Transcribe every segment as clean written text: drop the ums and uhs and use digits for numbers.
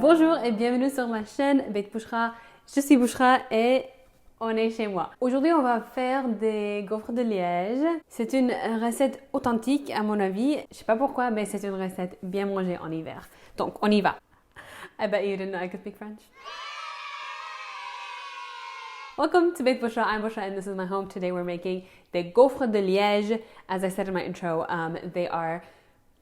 Bonjour et bienvenue sur ma chaîne BaytBushra. Je suis Bushra et on est chez moi. Aujourd'hui, on va faire des gaufres de Liège. C'est une recette authentique à mon avis. Je sais pas pourquoi, mais c'est une recette bien mangée en hiver. Donc, on y va. I bet you didn't know I could speak French. Welcome to BaytBushra. I'm Bushra and this is my home. Today we're making the Gaufres de Liège. As I said in my intro, they are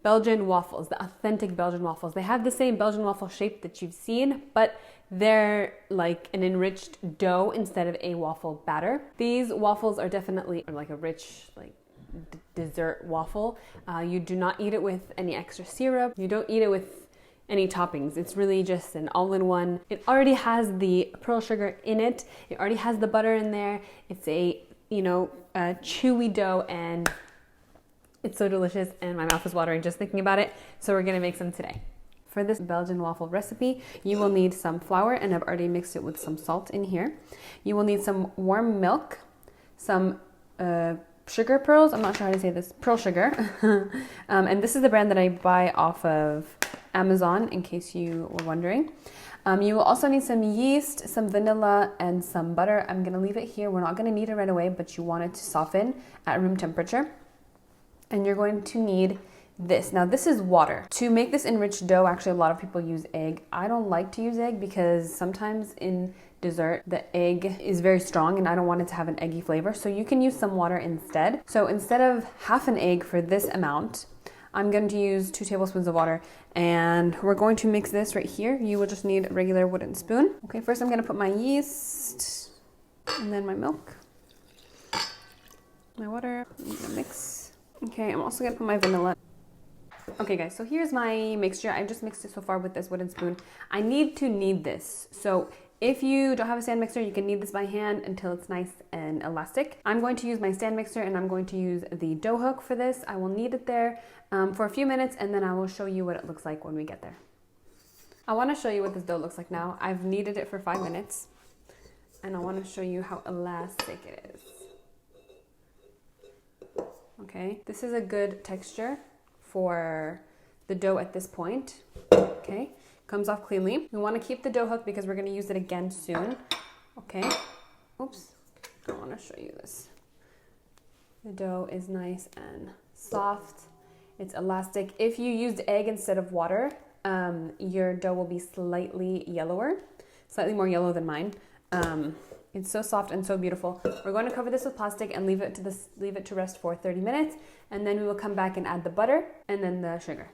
Belgian waffles, the authentic Belgian waffles. They have the same Belgian waffle shape that you've seen, but they're like an enriched dough instead of a waffle batter. These waffles are definitely like a rich, dessert waffle. You do not eat it with any extra syrup. You don't eat it with any toppings. It's really just an all-in-one. It already has the pearl sugar in it. It already has the butter in there. It's a chewy dough and it's so delicious and my mouth is watering just thinking about it. So we're gonna make some today. For this Belgian waffle recipe, you will need some flour, and I've already mixed it with some salt in here. You will need some warm milk, some sugar pearls. I'm not sure how to say this, pearl sugar. And this is the brand that I buy off of Amazon, in case you were wondering. You will also need some yeast, some vanilla, and some butter. I'm gonna leave it here. We're not gonna need it right away, but you want it to soften at room temperature. And you're going to need this. Now this is water. To make this enriched dough, actually a lot of people use egg. I don't like to use egg because sometimes in dessert the egg is very strong and I don't want it to have an eggy flavor. So you can use some water instead. So instead of half an egg for this amount, I'm going to use 2 tablespoons of water and we're going to mix this right here. You will just need a regular wooden spoon. Okay, first I'm going to put my yeast and then my milk, my water, I'm going to mix. Okay, I'm also gonna put my vanilla. Okay guys, so here's my mixture. I've just mixed it so far with this wooden spoon. I need to knead this. So if you don't have a stand mixer, you can knead this by hand until it's nice and elastic. I'm going to use my stand mixer and I'm going to use the dough hook for this. I will knead it there for a few minutes and then I will show you what it looks like when we get there. I wanna show you what this dough looks like now. I've kneaded it for 5 minutes and I wanna show you how elastic it is. Okay, this is a good texture for the dough at this point. Okay, comes off cleanly. We want to keep the dough hook because we're going to use it again soon. Okay, oops, I want to show you this. The dough is nice and soft. It's elastic. If you used egg instead of water, your dough will be slightly yellower, slightly more yellow than mine. It's so soft and so beautiful. We're going to cover this with plastic and leave it to rest for 30 minutes. And then we will come back and add the butter and then the sugar.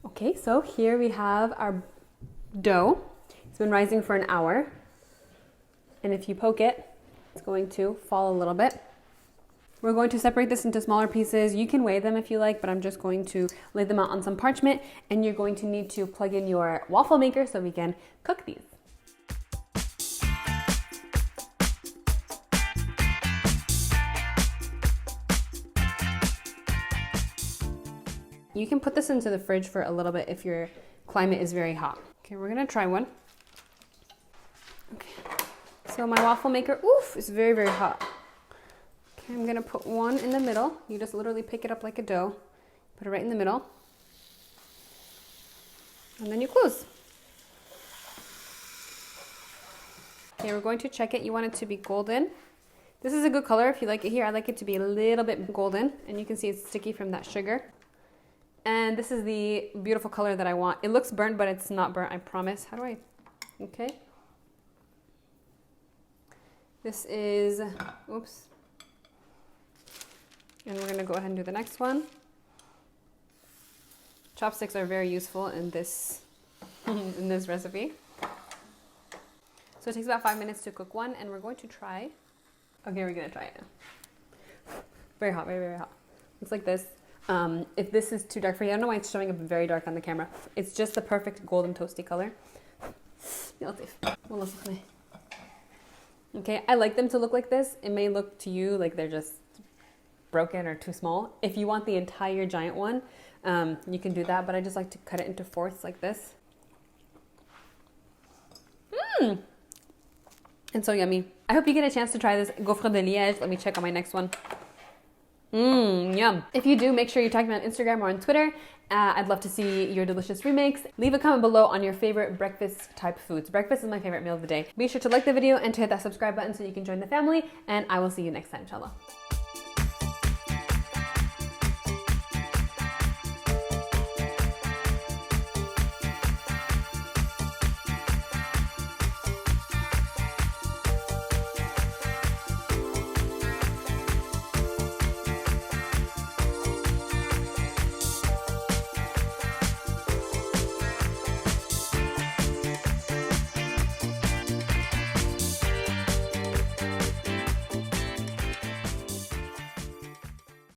Okay, so here we have our dough. It's been rising for an hour. And if you poke it, it's going to fall a little bit. We're going to separate this into smaller pieces. You can weigh them if you like, but I'm just going to lay them out on some parchment. And you're going to need to plug in your waffle maker so we can cook these. You can put this into the fridge for a little bit if your climate is very hot. Okay, we're gonna try one. Okay, so my waffle maker, oof, is very, very hot. Okay, I'm gonna put one in the middle. You just literally pick it up like a dough, put it right in the middle, and then you close. Okay, we're going to check it. You want it to be golden. This is a good color if you like it here. I like it to be a little bit golden, and you can see it's sticky from that sugar. And this is the beautiful color that I want. It looks burnt, but it's not burnt, I promise. How do I, okay. This is, oops. And we're gonna go ahead and do the next one. Chopsticks are very useful in this in this recipe. So it takes about 5 minutes to cook one, and we're going to try. Okay, we're gonna try it now. Very hot, very, very hot. Looks like this. If this is too dark for you, I don't know why it's showing up very dark on the camera. It's just the perfect golden toasty color. Okay, I like them to look like this. It may look to you like they're just broken or too small. If you want the entire giant one, you can do that, but I just like to cut it into fourths like this. It's so yummy. I hope you get a chance to try this Gaufres de Liège. Let me check on my next one. Yum. If you do, make sure you tag me on Instagram or on Twitter. I'd love to see your delicious remakes. Leave a comment below on your favorite breakfast type foods. Breakfast is my favorite meal of the day. Be sure to like the video and to hit that subscribe button so you can join the family, and I will see you next time, inshallah.